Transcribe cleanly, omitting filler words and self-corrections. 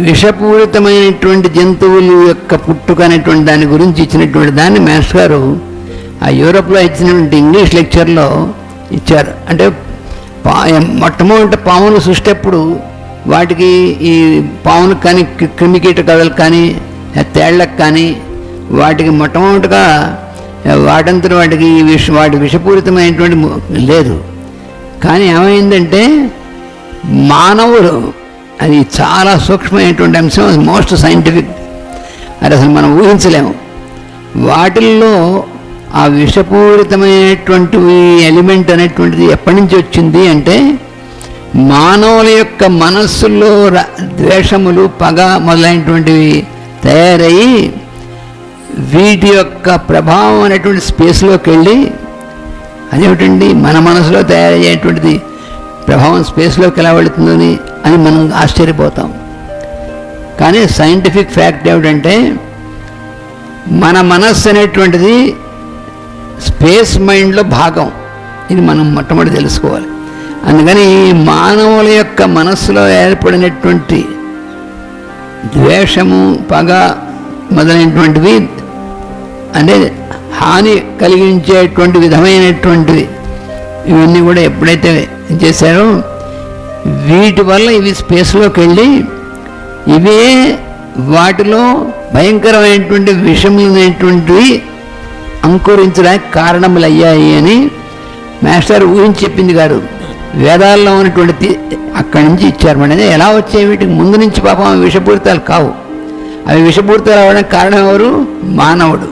విషపూరితమైనటువంటి జంతువుల యొక్క పుట్టుక అనేటువంటి దాని గురించి ఇచ్చినటువంటి దాన్ని మాస్టర్ గారు ఆ యూరోప్లో ఇచ్చినటువంటి ఇంగ్లీష్ లెక్చర్లో ఇచ్చారు. అంటే మొట్టమొదటి పాముల సృష్టి అప్పుడు వాటికి ఈ పాములకు కానీ క్రిమికీటకాలకు కానీ తేళ్లకు కానీ వాటికి మొట్టమొదటిగా వాటంతట వాటికి వాటి విషపూరితమైనటువంటి లేదు. కానీ ఏమైందంటే మానవులు, అది చాలా సూక్ష్మమైనటువంటి అంశం, అది మోస్ట్ సైంటిఫిక్, అది అసలు మనం ఊహించలేము. వాటిల్లో ఆ విషపూరితమైనటువంటి ఎలిమెంట్ అనేటువంటిది ఎప్పటి నుంచి వచ్చింది అంటే మానవుల యొక్క మనస్సుల్లో ద్వేషములు, పగ మొదలైనటువంటివి తయారయ్యి వీటి యొక్క ప్రభావం అనేటువంటి స్పేస్లోకి వెళ్ళి, అదేమిటండి మన మనసులో తయారయ్యేటువంటిది ప్రభావం స్పేస్లోకి ఎలా వెళుతుందని అని మనం ఆశ్చర్యపోతాం. కానీ సైంటిఫిక్ ఫ్యాక్ట్ ఏమిటంటే మన మనస్సు అనేటువంటిది స్పేస్ మైండ్లో భాగం. ఇది మనం మొట్టమొదటి తెలుసుకోవాలి. అందుకని మానవుల యొక్క మనస్సులో ఏర్పడినటువంటి ద్వేషము, పగ మొదలైనటువంటివి అంటే హాని కలిగించేటువంటి విధమైనటువంటివి ఇవన్నీ కూడా ఎప్పుడైతే చేశారో వీటి వల్ల ఇవి స్పేస్లోకి వెళ్ళి ఇవే వాటిలో భయంకరమైనటువంటి విషములైనటువంటివి అంకురించడానికి కారణములు అయ్యాయి అని మాస్టర్ ఊహించి చెప్పింది గారు. వేదాల్లో ఉన్నటువంటి అక్కడి నుంచి ఇచ్చారు. అంటే ఎలా వచ్చాయి? వీటికి ముందు నుంచి పాపం విషపూరితాలు కావు. అవి విషపూరితాలు అవ్వడానికి కారణం ఎవరు? మానవుడు.